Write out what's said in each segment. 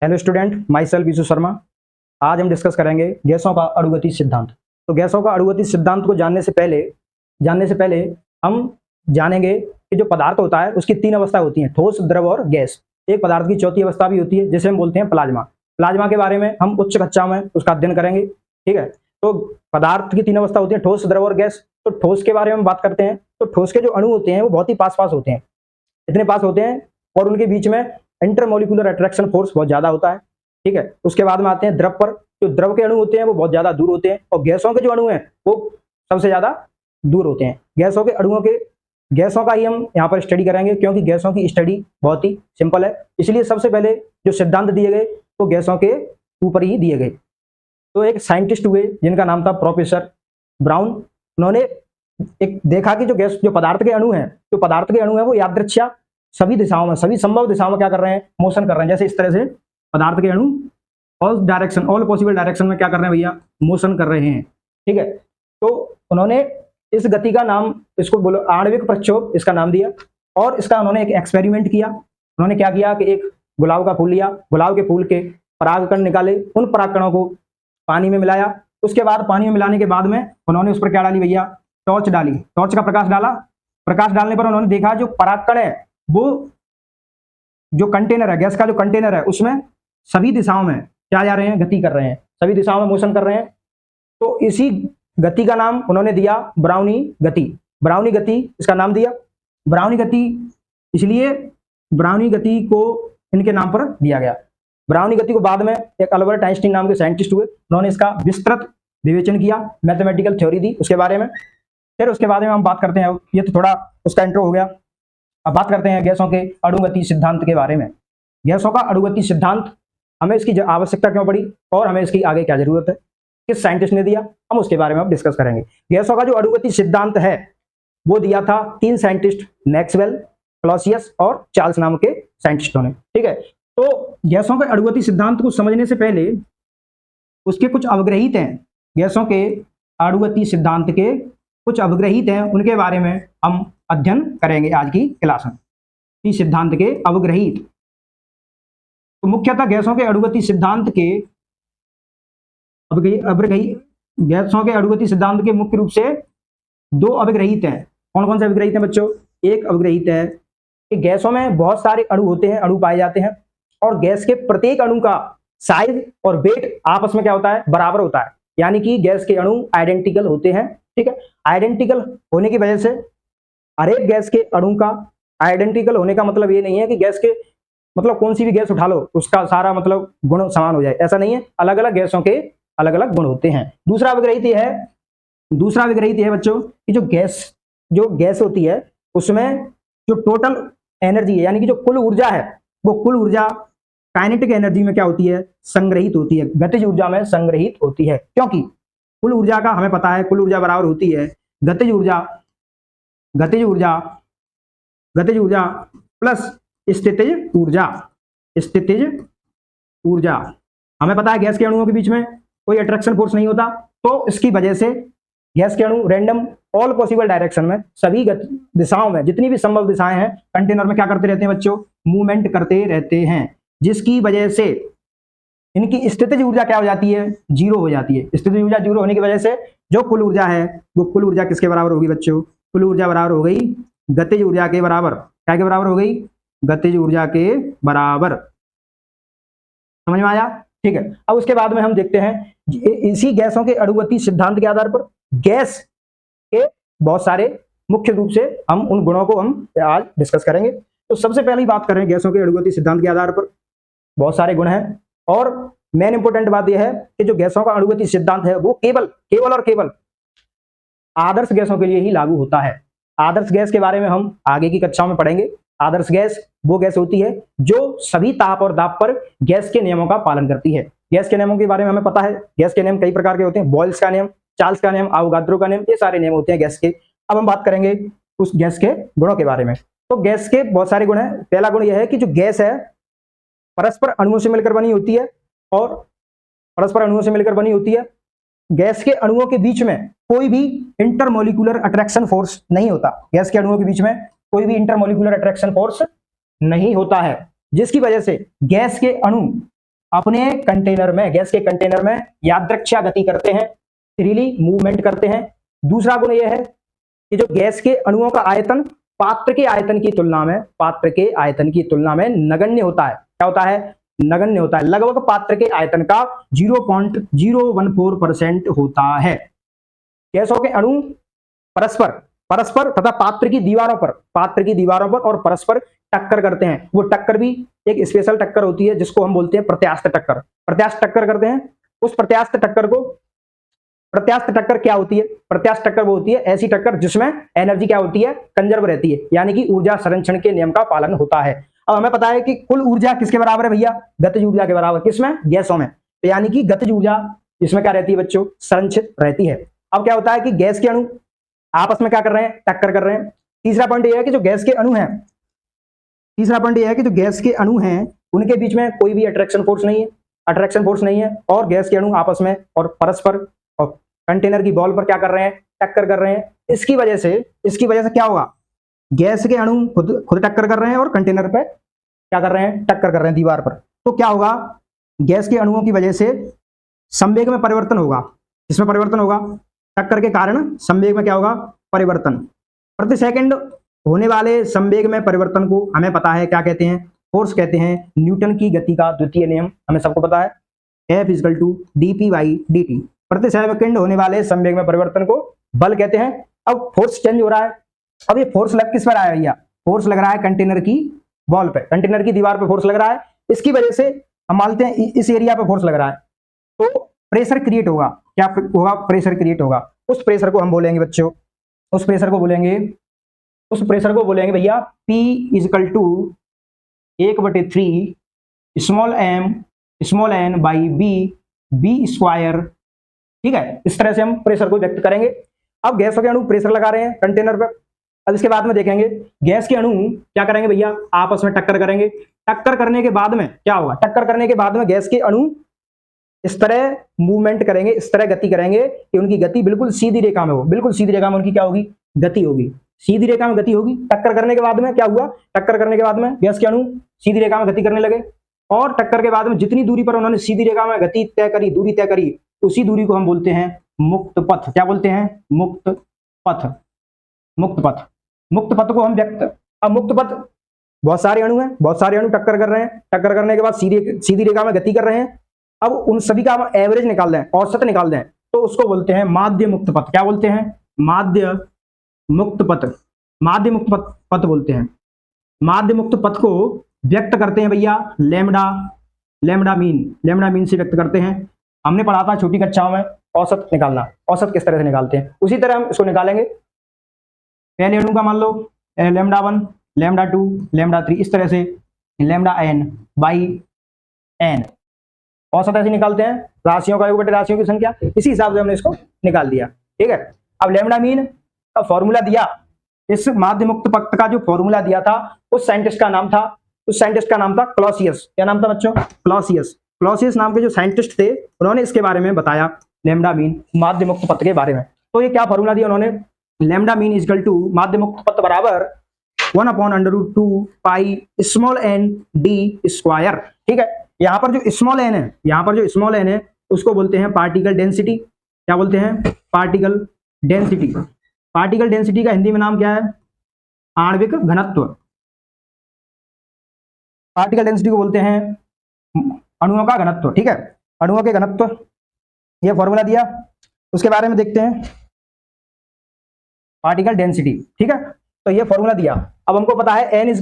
Hello student, my self Vishu Sharma. आज हम discuss करेंगे गैसों का अणुगति सिद्धांत। तो गैसों का अणुगति सिद्धांत को जानने से पहले हम जानेंगे कि जो पदार्थ होता है उसकी तीन अवस्था होती हैं, ठोस, द्रव और गैस। एक पदार्थ की चौथी अवस्था भी होती है जिसे हम बोलते हैं प्लाज्मा। प्लाज्मा के बारे में हम उच्च कक्षा में उसका अध्ययन करेंगे। ठीक है, तो पदार्थ की तीन अवस्था होती है, ठोस, द्रव और गैस। तो ठोस के बारे में बात करते हैं तो ठोस के जो अणु होते हैं वो बहुत ही पास होते हैं, इतने पास होते हैं और उनके बीच में इंटरमोलिकुलर अट्रैक्शन फोर्स बहुत ज्यादा होता है। ठीक है, उसके बाद में आते हैं द्रव पर। जो द्रव के अणु होते हैं वो बहुत ज्यादा दूर होते हैं और गैसों के जो अणु हैं वो सबसे ज्यादा दूर होते हैं। गैसों का ही हम यहाँ पर स्टडी करेंगे क्योंकि गैसों की स्टडी बहुत ही सिंपल है। इसलिए सबसे पहले जो सिद्धांत दिए गए वो गैसों के ऊपर ही दिए गए। तो एक साइंटिस्ट हुए जिनका नाम था प्रोफेसर ब्राउन। उन्होंने एक देखा कि जो पदार्थ के अणु हैं वो यादृच्छा सभी दिशाओं में, सभी संभव दिशाओं में क्या कर रहे हैं, मोशन कर रहे हैं। जैसे इस तरह से पदार्थ के अणु ऑल पॉसिबल डायरेक्शन में क्या कर रहे हैं भैया, मोशन कर रहे हैं। ठीक है, तो उन्होंने इस गति का नाम, इसको बोलो आणविक प्रक्षोभ, इसका नाम दिया। और इसका उन्होंने एक एक्सपेरिमेंट किया। उन्होंने क्या किया कि एक गुलाब का फूल लिया, गुलाब के फूल के परागकण निकाले, उन परागकणों को पानी में मिलाया। उसके बाद पानी में मिलाने के बाद में उन्होंने उस पर क्या डाली भैया, टॉर्च डाली। टॉर्च का प्रकाश डाला। प्रकाश डालने पर उन्होंने देखा जो परागकण है वो जो कंटेनर है, गैस का जो कंटेनर है, उसमें सभी दिशाओं में क्या जा रहे हैं, गति कर रहे हैं, सभी दिशाओं में मोशन कर रहे हैं। तो इसी गति का नाम उन्होंने दिया ब्राउनी गति। ब्राउनी गति इसका नाम दिया। ब्राउनी गति इसलिए ब्राउनी गति को इनके नाम पर दिया गया। ब्राउनी गति को बाद में एक अल्बर्ट आइंस्टीन नाम के साइंटिस्ट हुए, उन्होंने इसका विस्तृत विवेचन किया, मैथमेटिकल थ्योरी दी उसके बारे में। फिर उसके बाद में हम बात करते हैं, ये तो थोड़ा उसका इंट्रो हो गया। अब बात करते हैं गैसों के अणुगति सिद्धांत के बारे में। गैसों का अणुगति सिद्धांत, हमें इसकी आवश्यकता क्यों पड़ी और हमें इसकी आगे क्या जरूरत है, किस साइंटिस्ट ने दिया, हम उसके बारे में अब डिस्कस करेंगे। गैसों का जो अणुगति सिद्धांत है वो दिया था तीन साइंटिस्ट, मैक्सवेल, क्लॉसियस और चार्ल्स नाम के साइंटिस्टों ने। ठीक है, तो गैसों के अणुगति सिद्धांत को समझने से पहले उसके कुछ अवग्रहित हैं, गैसों के अणुगति सिद्धांत के कुछ अवग्रहित हैं, उनके बारे में हम अध्ययन करेंगे आज की क्लास में। इस सिद्धांत के अवग्रहित, तो मुख्यतः गैसों के अणुगति सिद्धांत के गैसों के अणुगति सिद्धांत के मुख्य रूप से दो अवग्रहित हैं। कौन कौन से अवग्रहित हैं बच्चों? एक अवग्रहित है कि गैसों में बहुत सारे अणु होते हैं, अणु पाए जाते हैं और गैस के प्रत्येक अणु का साइज और वेट आपस में क्या होता है, बराबर होता है। यानी कि गैस के अणु आइडेंटिकल होते हैं। ठीक है, आइडेंटिकल होने की वजह से हर एक गैस के अणु का आइडेंटिकल होने का मतलब ये नहीं है कि गैस के मतलब कौन सी भी गैस उठा लो उसका सारा मतलब गुण समान हो जाए, ऐसा नहीं है। अलग अलग गैसों के अलग अलग गुण होते हैं। दूसरा विग्रहित यह है बच्चों कि जो गैस होती है उसमें जो टोटल एनर्जी है, यानी कि जो कुल ऊर्जा है, वो कुल ऊर्जा काइनेटिक एनर्जी में क्या होती है, संग्रहित होती है, गतिज ऊर्जा में संग्रहित होती है। क्योंकि कुल ऊर्जा का हमें पता है, कुल ऊर्जा बराबर होती है गतिज ऊर्जा प्लस स्थितिज ऊर्जा। हमें पता है गैस के अणुओं के बीच में कोई अट्रैक्शन फोर्स नहीं होता, तो इसकी वजह से गैस के अणु रैंडम ऑल पॉसिबल डायरेक्शन में, सभी दिशाओं में, जितनी भी संभव दिशाएं हैं कंटेनर में क्या करते रहते हैं बच्चों, मूवमेंट करते रहते हैं, जिसकी वजह से इनकी स्थितिज ऊर्जा क्या हो जाती है, जीरो हो जाती है। स्थितिज ऊर्जा जीरो होने की वजह से जो कुल ऊर्जा है वो कुल ऊर्जा किसके बराबर होगी बच्चों, कुल ऊर्जा बराबर हो गई गतिज ऊर्जा के बराबर। क्या के बराबर हो गई, गतिज ऊर्जा के बराबर। समझ में आया? ठीक है, अब उसके बाद में हम देखते हैं इसी गैसों के अणुगति सिद्धांत के आधार पर गैस के बहुत सारे मुख्य रूप से हम उन गुणों को हम आज डिस्कस करेंगे। तो सबसे पहले बात करें गैसों के अणुगति सिद्धांत के आधार पर बहुत सारे गुण हैं और मेन इंपोर्टेंट बात यह है कि जो गैसों का अणुगति सिद्धांत है वो केवल आदर्श गैसों के लिए ही लागू होता है। आदर्श गैस के बारे में हम आगे की कक्षाओं में पढ़ेंगे। आदर्श गैस वो गैस होती है जो सभी ताप और दाब पर गैस के नियमों का पालन करती है। गैस के नियमों के बारे में हमें पता है, गैस के नियम कई प्रकार के होते हैं, बॉयल्स का नियम, चार्ल्स का नियम, अवोगाद्रो का नियम, ये सारे नियम होते हैं गैस के। अब हम बात करेंगे उस गैस के गुणों के बारे में। तो गैस के बहुत सारे गुण हैं। पहला गुण यह है कि जो गैस है परस्पर अणुओं से मिलकर बनी होती है और परस्पर अणुओं से मिलकर बनी होती है। गैस के अणुओं के बीच में कोई भी इंटरमोलिकुलर अट्रैक्शन फोर्स नहीं होता। गैस के अणुओं के बीच में कोई भी इंटरमोलिकुलर अट्रैक्शन फोर्स नहीं होता है, जिसकी वजह से गैस के अणु अपने कंटेनर में, गैस के कंटेनर में यादृच्छा गति करते हैं, फ्रीली मूवमेंट करते हैं। दूसरा गुण यह है कि जो गैस के अणुओं का आयतन पात्र के आयतन की तुलना में नगण्य होता है। क्या होता है? नगण्य होता है। लगभग पात्र के आयतन का 0.014% होता है। गैसों के अणु परस्पर तथा पात्र की दीवारों पर और परस्पर टक्कर करते हैं। वो टक्कर भी एक स्पेशल टक्कर होती है जिसको हम बोलते हैं प्रत्यास्थ टक्कर। प्रत्यास्थ टक्कर करते हैं। उस प्रत्यास्थ टक्कर क्या होती है? प्रत्यास्थ टक्कर वो होती है ऐसी टक्कर जिसमें एनर्जी क्या होती है? कंजर्व रहती है, यानी कि ऊर्जा संरक्षण के नियम का पालन होता है। अब हमें पता है कि कुल ऊर्जा किसके बराबर है भैया? गतिज ऊर्जा के बराबर। किसमें? गैसों में। तो यानी कि गतिज ऊर्जा इसमें क्या रहती है बच्चों? संरक्षित रहती है। अब क्या होता है कि गैस के अणु आपस में क्या कर रहे हैं? टक्कर कर रहे हैं। तीसरा पॉइंट यह है कि जो गैस के अणु हैं उनके बीच में कोई भी अट्रैक्शन फोर्स नहीं है, और गैस के अणु आपस में और परस्पर और कंटेनर की बॉल पर क्या कर रहे हैं? टक्कर कर रहे हैं। इसकी वजह से क्या होगा? गैस के अणु खुद टक्कर कर रहे हैं और कंटेनर पे क्या कर रहे हैं? टक्कर कर रहे हैं दीवार पर। तो क्या होगा? गैस के अणुओं की वजह से संवेग में परिवर्तन होगा। इसमें परिवर्तन होगा, टक्कर के कारण संवेग में क्या होगा? परिवर्तन। प्रति सेकंड होने वाले संवेग में परिवर्तन को हमें पता है क्या कहते हैं? फोर्स कहते हैं। न्यूटन की गति का द्वितीय नियम हमें सबको पता है, F = dp/dt। प्रति सेकंड होने वाले संवेग में परिवर्तन को बल कहते हैं। अब फोर्स चेंज हो रहा है। अब ये फोर्स लग किस पर आया भैया? फोर्स लग रहा है कंटेनर की बॉल पे, कंटेनर की दीवार पे फोर्स लग रहा है। इसकी वजह से हम मानते हैं इस एरिया पे फोर्स लग रहा है, तो प्रेशर क्रिएट होगा। क्या होगा? प्रेशर क्रिएट होगा। उस प्रेशर को हम बोलेंगे बच्चों, उस प्रेशर को बोलेंगे भैया P = 1/3 m/b²। ठीक है, इस तरह से हम प्रेशर को व्यक्त करेंगे। अब गैसों के अणु प्रेशर लगा रहे हैं कंटेनर पर। अब इसके बाद में देखेंगे गैस के अणु क्या करेंगे भैया? आपस में टक्कर करेंगे। टक्कर करने के बाद में क्या होगा? टक्कर करने के बाद में गैस के अणु इस तरह मूवमेंट करेंगे, इस तरह गति करेंगे कि उनकी गति बिल्कुल सीधी रेखा में हो। बिल्कुल सीधी रेखा में उनकी क्या होगी? गति होगी। सीधी रेखा में गति होगी। टक्कर करने के बाद में क्या हुआ? टक्कर करने के बाद में गैस के अणु सीधी रेखा में गति करने लगे, और टक्कर के बाद में जितनी दूरी पर उन्होंने सीधी रेखा में गति तय करी, दूरी तय करी, उसी दूरी को हम बोलते हैं मुक्त पथ। क्या बोलते हैं? मुक्त पथ। मुक्त पथ को हम अब मुक्त पथ, बहुत सारे अणु हैं, बहुत सारे अणु टक्कर कर रहे हैं। टक्कर करने के बाद सीधी रेखा में गति कर रहे हैं। अब उन सभी का हम एवरेज निकाल दें, औसत निकाल दें, तो उसको बोलते हैं माध्य मुक्त पथ। क्या बोलते हैं? माध्य मुक्त पथ बोलते हैं। माध्य मुक्त पथ को व्यक्त करते हैं भैया लैम्बडा मीन से व्यक्त करते हैं। हमने पढ़ा था छोटी कक्षाओं में औसत निकालना। औसत किस तरह से निकालते हैं, उसी तरह हम इसको निकालेंगे। पहले अणु का मान लो λ1, λ2, λ3, इस तरह से λn/n। औसत ऐसे निकालते हैं, राशियों का योग बटे राशियों की संख्या। इसी हिसाब से हमने इसको निकाल दिया। ठीक है, अब लैम्बडा मीन का फॉर्मूला दिया, इस माध्य मुक्त पथ का जो फॉर्मूला दिया था उस साइंटिस्ट का नाम था क्लॉसियस। क्या नाम था बच्चों? क्लॉसियस नाम के जो साइंटिस्ट थे उन्होंने इसके बारे में बताया, लैम्बडा मीन माध्य मुक्त पथ के बारे में। तो ये क्या फॉर्मूला दिया उन्होंने? लैम्बडा मीन = माध्य मुक्त पथ बराबर 1/√2 πn_d²। ठीक है, यहाँ पर जो स्मॉल एन है उसको बोलते हैं पार्टिकल डेंसिटी। क्या बोलते हैं? पार्टिकल डेंसिटी का हिंदी में नाम क्या है? आणविक घनत्व। पार्टिकल डेंसिटी को बोलते हैं अणुओं का घनत्व। ठीक है, अणुओं के घनत्व, ये फॉर्मूला दिया। उसके बारे में देखते हैं, पार्टिकल डेंसिटी। ठीक है, तो ये फॉर्मूला दिया। अब हमको पता है n =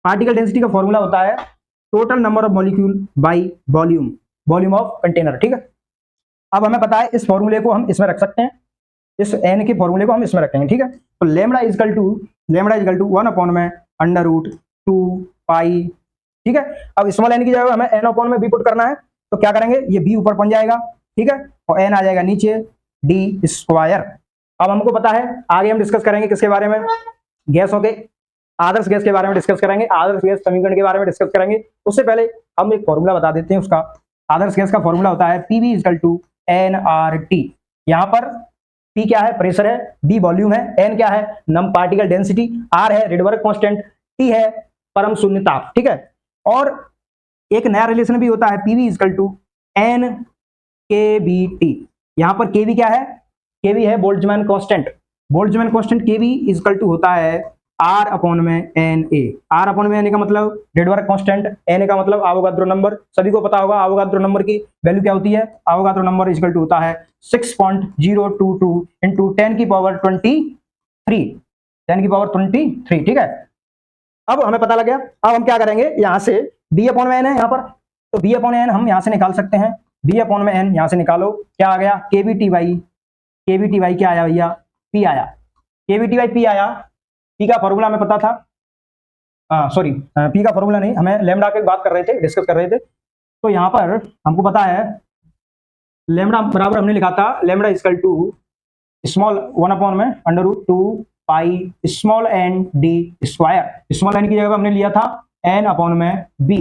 पार्टिकल डेंसिटी का फॉर्मूला होता है total number of molecule by volume of container. ठीक है, अब हमें पता है इस फॉर्मूले को हम इसमें रख सकते हैं, इस n के फॉर्मूले को हम इसमें रखेंगे। ठीक है, तो लैम्बडा = 1/√2 पाई। ठीक है, अब स्मॉल n की जगह हमें n/b पुट करना है, तो क्या करेंगे? ये b ऊपर पहुंच जाएगा। ठीक है, और n आ जाएगा नीचे d²। अब हमको पता है, आगे हम डिस्कस करेंगे किसके बारे में? गैसों के आदर्श गैस के बारे में डिस्कस करेंगे, आदर्श गैस समीकरण के बारे में डिस्कस करेंगे। उससे पहले हम एक फॉर्मूला बता देते हैं उसका। आदर्श गैस का फॉर्मूला होता है PV = nRT। यहाँ पर P क्या है? प्रेशर है, D वॉल्यूम है, N क्या है? नम पार्टिकल डेंसिटी, R है रिडबर्ग कांस्टेंट, T है परम शून्य ताप। ठीक है, और एक नया रिलेशन भी होता है PV is equal to N K B T. यहाँ पर केवी क्या है, केवी है Boltzmann constant. Boltzmann constant K V is equal to होता है आर अपॉन में एन ए। आर अपॉन में एन का मतलब डेड वर्क कांस्टेंट, एन का मतलब आवोगाद्रो नंबर। सभी को पता होगा आवोगाद्रो नंबर की वैल्यू क्या होती है, आवोगाद्रो नंबर इजकल टू होता है 6.022 इंटू 10 की पावर 23, 10 की पावर 23। ठीक है, अब हमें पता लग गया। अब हम क्या करेंगे, यहाँ से बी अपॉन में एन है यहाँ पर, तो बी अपॉन एन हम यहाँ से निकाल सकते हैं। बी अपॉन में एन यहाँ से निकालो, क्या आ गया, केबीटी बाई क्या आया भैया, पी आया। केबीटी बाई पी आया। पी का फॉर्मूला हमें पता था, सॉरी पी का फॉर्मूला नहीं, हमें लेमडा की बात कर रहे थे, डिस्कस कर रहे थे। तो यहाँ पर हमको पता है लेमडा बराबर हमने लिखा था lambda equal to small 1 upon में under root 2 pi small n D square. Small n की जगह हमने लिया था एन अपॉन में बी।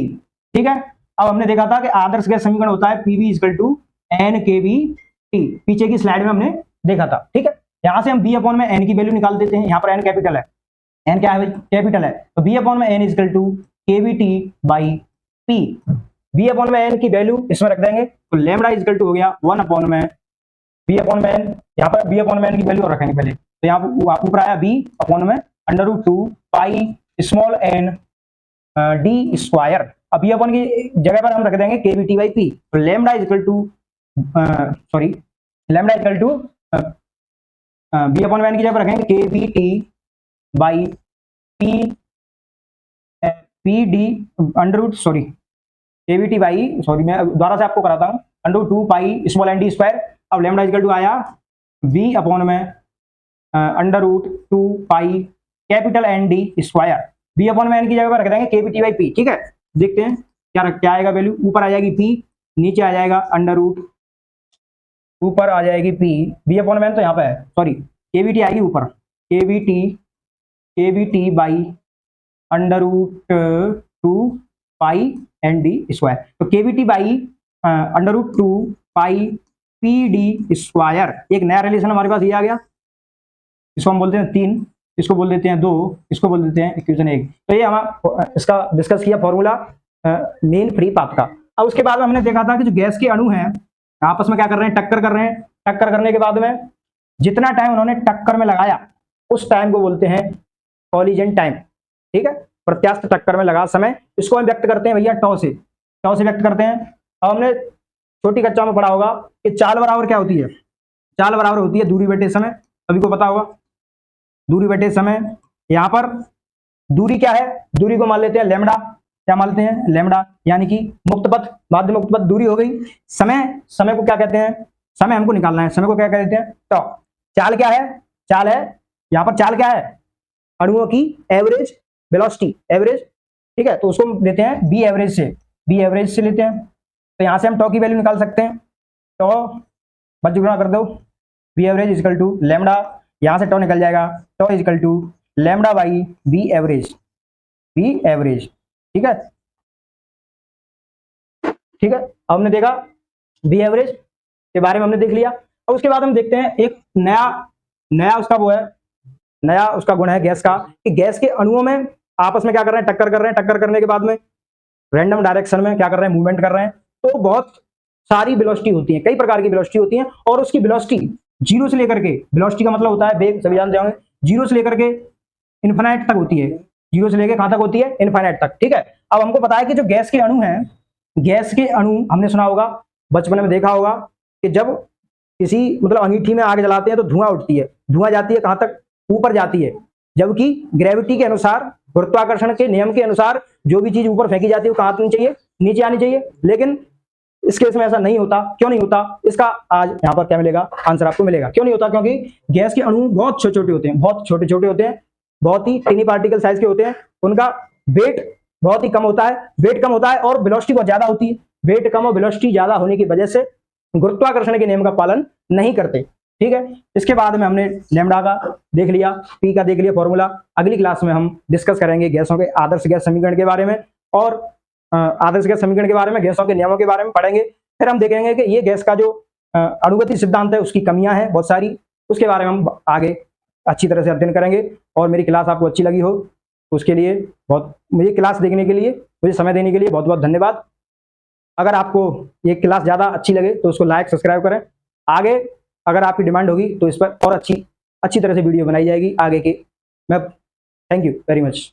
ठीक है, अब हमने देखा था कि आदर्श गैस समीकरण होता है PV equal to N K B T, पीछे की स्लाइड में हमने देखा था। ठीक है, यहां से हम बी अपॉन में एन की वैल्यू निकाल देते हैं। यहाँ पर एन कैपिटल है, एन क्या है, कैपिटल है, तो बी अपॉन में N equal to K B T by P. B upon में एन की वैल्यू इसमें रख देंगे, तो लेमडा इक्वल टू हो गया 1 अपॉन में बी अपॉन में एन। यहाँ पर बी अपॉन में एन की वैल्यू रखेंगे पहले, तो यहाँ ऊपर आया बी अपॉन में under root 2 pi small n D square. अब बी अपॉन की जगह पर हम रख देंगे K B T by P, तो lambda equal to lambda equal to B upon में एन की जगह पर रखेंगे K B T by P D under root K B T by मैं दोबारा से आपको कराता हूँ under root 2 pi small n D square. अब लेमडा इक्वल टू आया v अपॉन में under root 2 pi capital N D square. B upon में एन की जगह पर रख देंगे K B T by P. ठीक है, देखते हैं क्या आएगा वैल्यू। ऊपर आ जाएगी पी, नीचे आ जाएगा अंडर रूट, ऊपर आ जाएगी पी, बी अपॉन में एन तो यहाँ पे है, सॉरी के बी टी आएगी ऊपर, K B T by under root 2 pi N D square. तो K B T by under root 2 pi P D square. एक नया रिलेशन हमारे पास ये आ गया, इसको हम बोलते हैं 3, इसको बोल देते हैं 2, इसको बोल देते हैं इक्वेशन 1। तो ये हम इसका डिस्कस किया फॉर्मूला मेन फ्री पाथ का। अब उसके बाद में हमने देखा था कि जो गैस के अणु हैं आपस में क्या कर रहे हैं, टक्कर कर रहे हैं। टक्कर करने के बाद में जितना टाइम उन्होंने टक्कर में लगाया उस टाइम को बोलते हैं कॉलिजन टाइम। ठीक है, प्रत्यास्थ टक्कर में लगा समय, इसको हम व्यक्त करते हैं भैया टॉ से व्यक्त करते हैं। अब हमने छोटी कक्षा में पढ़ा होगा कि चाल बराबर क्या होती है, चाल बराबर होती है दूरी बटे समय, सभी को पता होगा दूरी बटे समय। यहाँ पर दूरी क्या है, दूरी को मान लेते हैं लेमडा, क्या मानते हैं लेमडा, यानी कि मुक्त पथ, माध्य मुक्त पथ दूरी हो गई। समय को क्या कहते हैं, समय हमको निकालना है, समय को क्या कहते हैं टॉ। चाल क्या है, चाल है यहाँ पर, चाल क्या है अणुओं की एवरेज वेलोसिटी, एवरेज। ठीक है, तो उसको देते हैं बी एवरेज से लेते हैं। तो यहाँ से हम टॉ की वैल्यू निकाल सकते हैं, टॉ बच गुणा कर दो, b average is equal to lambda, यहाँ से टॉ निकल जाएगा, tau is equal to lambda by b average. ठीक है, अब हमने देखा बी एवरेज के बारे में हमने देख लिया। और उसके बाद हम देखते हैं एक नया उसका वो है, नया उसका गुण है गैस का, कि गैस के अणुओं में आपस में क्या कर रहे हैं, टक्कर कर रहे हैं। टक्कर करने के बाद में रैंडम डायरेक्शन में क्या कर रहे हैं, मूवमेंट कर रहे हैं। तो बहुत सारी वेलोसिटी होती है, कई प्रकार की वेलोसिटी होती है, और उसकी वेलोसिटी जीरो से लेकर के, वेलोसिटी का मतलब होता है वेग, सभी जानते होंगे, जीरो से लेकर के इन्फिनाइट तक होती है, जीरो से लेकर कहां तक होती है, इन्फिनाइट तक। ठीक है, अब हमको पता है कि जो गैस के अणु हैं, गैस के अणु हमने सुना होगा, बचपन में देखा होगा कि जब किसी मतलब अंगीठी में आग जलाते हैं तो धुआं उठती है, धुआं जाती है कहां तक, ऊपर जाती है, जबकि ग्रेविटी के अनुसार, गुरुत्वाकर्षण के नियम के अनुसार जो भी चीज ऊपर फेंकी जाती है वो कहां आनी चाहिए, नीचे आनी चाहिए। लेकिन इस केस में ऐसा नहीं होता। क्यों नहीं होता, इसका आज यहाँ पर क्या मिलेगा, आंसर आपको मिलेगा। क्यों नहीं होता, क्योंकि गैस के अणु बहुत छोटे छोटे होते हैं, बहुत छोटे छोटे होते हैं, बहुत ही टिनी पार्टिकल साइज के होते हैं, उनका वेट बहुत ही कम होता है, वेट कम होता है और वेलोसिटी बहुत ज्यादा होती है। वेट कम और वेलोसिटी ज्यादा होने की वजह से गुरुत्वाकर्षण के नियम का पालन नहीं करते। ठीक है, इसके बाद में हमने लेमडा का देख लिया, पी का देख लिया फॉर्मूला। अगली क्लास में हम डिस्कस करेंगे गैसों के आदर्श गैस समीकरण के बारे में, और आदर्श गैस समीकरण के बारे में, गैसों के नियमों के बारे में पढ़ेंगे। फिर हम देखेंगे कि ये गैस का जो अणुगति सिद्धांत है उसकी कमियां हैं बहुत सारी, उसके बारे में हम आगे अच्छी तरह से अध्ययन करेंगे। और मेरी क्लास आपको अच्छी लगी हो उसके लिए बहुत, मुझे क्लास देखने के लिए, मुझे समय देने के लिए बहुत बहुत धन्यवाद। अगर आपको ये क्लास ज़्यादा अच्छी लगे तो उसको लाइक सब्सक्राइब करें। आगे अगर आपकी डिमांड होगी तो इस पर और अच्छी तरह से वीडियो बनाई जाएगी आगे की। मैं थैंक यू वेरी मच।